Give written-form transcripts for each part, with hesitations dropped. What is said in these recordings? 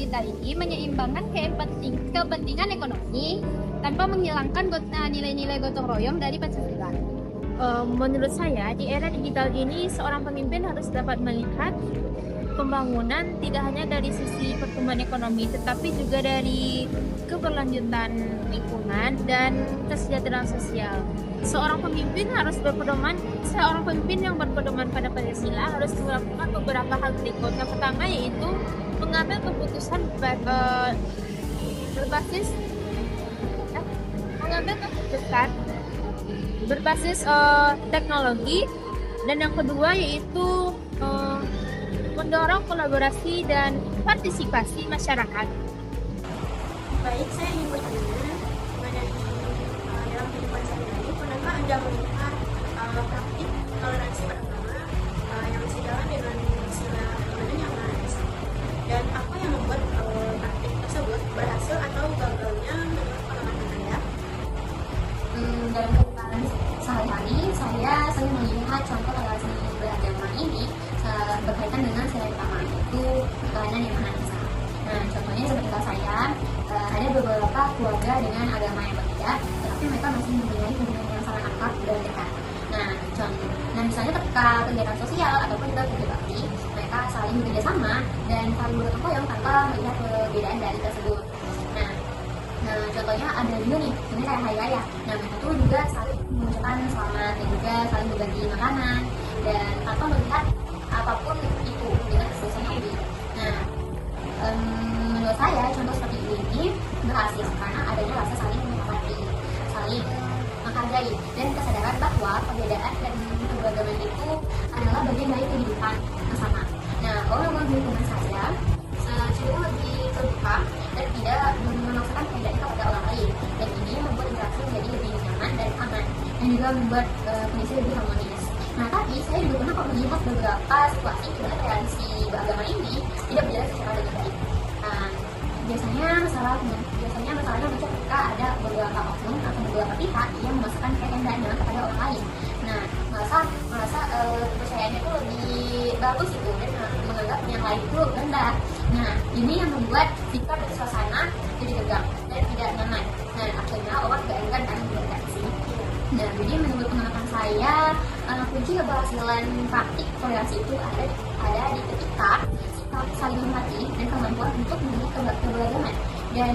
digital ini menyeimbangkan kepentingan ekonomi tanpa menghilangkan nilai-nilai gotong royong dari Pancasila. Menurut saya, di era digital ini seorang pemimpin harus dapat melihat pembangunan tidak hanya dari sisi pertumbuhan ekonomi, tetapi juga dari keberlanjutan lingkungan dan kesejahteraan sosial. Seorang pemimpin yang berpedoman pada Pancasila harus melakukan beberapa hal berikut. Yang pertama yaitu mengambil keputusan berbasis teknologi, dan yang kedua yaitu mendorong kolaborasi dan partisipasi masyarakat. Baik, saya ingin bertanya mengenai dalam kehidupan sehari-hari, pernahkah Anda melihat praktik toleransi beragama yang sejalan dengan sila keimanan yang Maha? Dan apa yang membuat praktik tersebut berhasil atau gagalnya menurut pengalaman Anda? Dalam kehidupan sehari-hari, saya sering melihat contoh toleransi beragama ini berkaitan dengan sila utama, yaitu ketuhanan yang Maha Esa. Nah, contohnya seperti saya, ada beberapa keluarga dengan agama yang berbeda, tetapi mereka masih mempunyai hubungan yang sangat akrab dan dekat. Nah, misalnya ketika kegiatan sosial ataupun juga kerja bakti, mereka saling bekerja sama dan saling bergotong royong tanpa melihat perbedaan dari tersebut. Nah, contohnya ada juga nih, ini kayak hari raya. Nah, mereka tuh juga saling mengucapkan selamat dan juga saling berbagi makanan dan tanpa melihat apapun itu dengan kesuksesan hobi. Nah, menurut saya contoh seperti ini berhasil karena adanya rasa saling menghormati, saling menghargai, dan kesadaran bahwa perbedaan dan keberagaman itu adalah bagian dari kehidupan bersama. Nah, orang-orang di lingkungan saya cenderung lebih terbuka dan tidak memaksakan kehendaknya kepada orang lain, dan ini membuat interaksi menjadi lebih nyaman dan aman, dan juga membuat kondisi lebih harmonis. Nah, tapi saya juga pernah melihat beberapa situasi di mana toleransi beragama ini tidak berjalan secara dengan baik. Biasanya masalahnya muncul ketika ada beberapa oknum atau beberapa pihak yang memaksakan kehendaknya kepada orang lain. Nah, merasa kepercayaannya itu lebih bagus itu, dan menganggap yang lain itu rendah. Nah, ini yang membuat sikap dan suasana jadi tegang dan tidak nyaman. Nah, akhirnya orang tidak enggan dan berinteraksi. Nah, jadi menurut pengamatan saya, kunci keberhasilan praktik toleransi itu ada di ketika sikap saling menghormati dan kemampuan untuk memiliki keberagaman, dan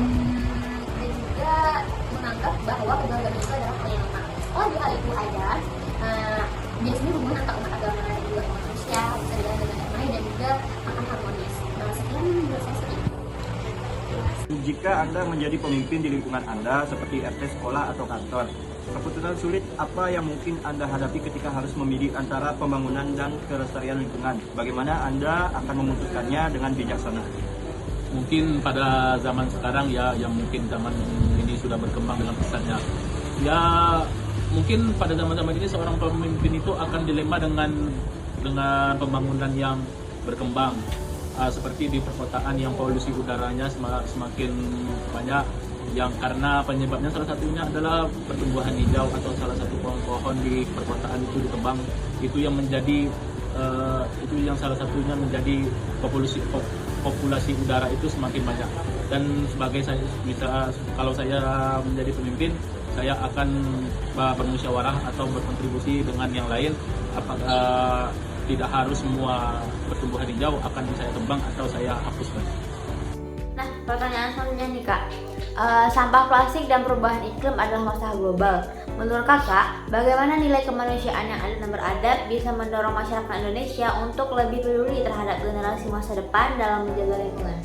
juga menganggap bahwa keberagaman itu adalah hal yang lemah. Kalau di hal itu ada, biasanya hubungan antar umat agama dan juga umat manusia bisa berjalan dengan damai dan juga akan harmonis. Nah, sekian menurut saya seperti itu. Jika Anda menjadi pemimpin di lingkungan Anda seperti RT sekolah atau kantor, keputusan sulit apa yang mungkin Anda hadapi ketika harus memilih antara pembangunan dan kelestarian lingkungan? Bagaimana Anda akan memutuskannya dengan bijaksana? Mungkin pada zaman sekarang ya, yang mungkin zaman ini sudah berkembang dengan pesatnya. Ya, mungkin pada zaman-zaman ini seorang pemimpin itu akan dilema dengan pembangunan yang berkembang. Seperti di perkotaan yang polusi udaranya semakin banyak, yang karena penyebabnya salah satunya adalah pertumbuhan hijau atau salah satu pohon-pohon di perkotaan itu ditebang. Itu yang salah satunya menjadi populasi udara itu semakin banyak. Dan kalau saya menjadi pemimpin, saya akan bermusyawarah atau berkontribusi dengan yang lain, apakah tidak harus semua pertumbuhan hijau akan saya tebang atau saya hapuskan. Nah, pertanyaan selanjutnya nih Kak, sampah plastik dan perubahan iklim adalah masalah global. Menurut Kakak, bagaimana nilai kemanusiaan yang ada dan beradab bisa mendorong masyarakat Indonesia untuk lebih peduli terhadap generasi masa depan dalam menjaga lingkungan?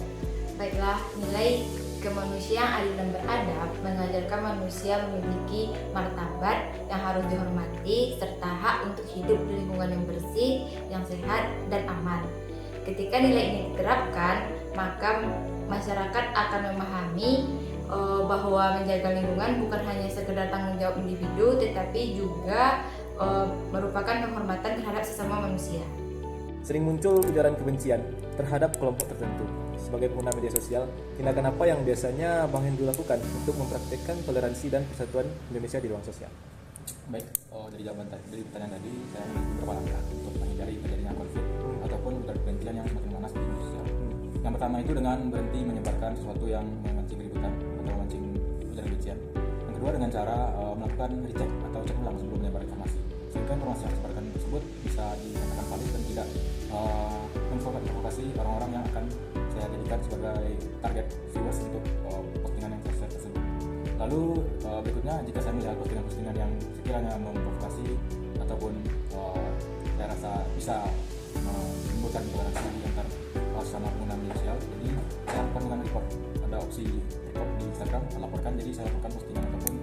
Baiklah, nilai kemanusiaan adil dan beradab mengajarkan manusia memiliki martabat yang harus dihormati serta hak untuk hidup di lingkungan yang bersih, yang sehat, dan aman. Ketika nilai ini diterapkan, maka masyarakat akan memahami bahwa menjaga lingkungan bukan hanya sekedar tanggung jawab individu, tetapi juga merupakan penghormatan terhadap sesama manusia. Sering muncul ujaran kebencian terhadap kelompok tertentu. Sebagai pengguna media sosial, tindakan apa yang biasanya Bang Hendro lakukan untuk mempraktikkan toleransi dan persatuan Indonesia di ruang sosial? Baik, dari pertanyaan tadi, saya beberapa langkah untuk menghindari terjadinya konflik ataupun ujaran kebencian yang semakin memanas di media sosial. Yang pertama itu dengan berhenti menyebarkan sesuatu yang memancing keributan atau memancing ujaran kebencian. Yang kedua dengan cara melakukan recheck atau cek ulang sebelum menyebar informasi, sehingga informasi yang disebarkan tersebut bisa dikatakan valid dan tidak memprovokasi orang-orang yang akan saya jadikan sebagai target viewers untuk postingan yang saya tersebut. Lalu berikutnya, jika saya melihat postingan-postingan yang sekiranya memprovokasi ataupun saya rasa bisa menimbulkan intoleransi antar sama pengguna media sosial, jadi saya lakukan dengan report. Ada opsi report di Instagram, laporkan. Jadi saya lakukan postingan ataupun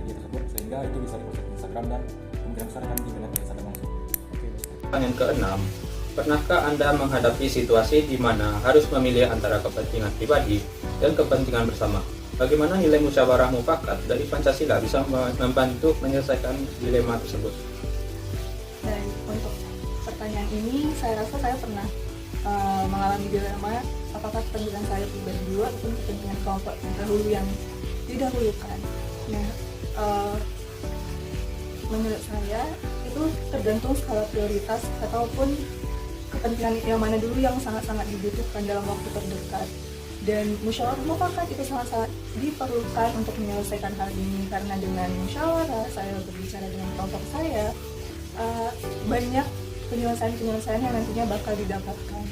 media tersebut, sehingga itu bisa diproses di Instagram dan kemungkinan besar akan dibina oleh sadar langsung. Yang keenam, pernahkah Anda menghadapi situasi di mana harus memilih antara kepentingan pribadi dan kepentingan bersama? Bagaimana nilai musyawarah mufakat dari Pancasila bisa membantu menyelesaikan dilema tersebut? Dan untuk pertanyaan ini, saya rasa saya pernah mengalami dilema apakah kepentingan saya pribadi dulu ataupun kepentingan kelompok terdahulu yang didahulukan. Nah, menurut saya itu tergantung skala prioritas ataupun kepentingan yang mana dulu yang sangat-sangat dibutuhkan dalam waktu terdekat. Dan musyawarah mufakat itu sangat-sangat diperlukan untuk menyelesaikan hal ini, karena dengan musyawarah saya berbicara dengan kelompok saya, banyak penyelesaian yang nantinya bakal didapatkan.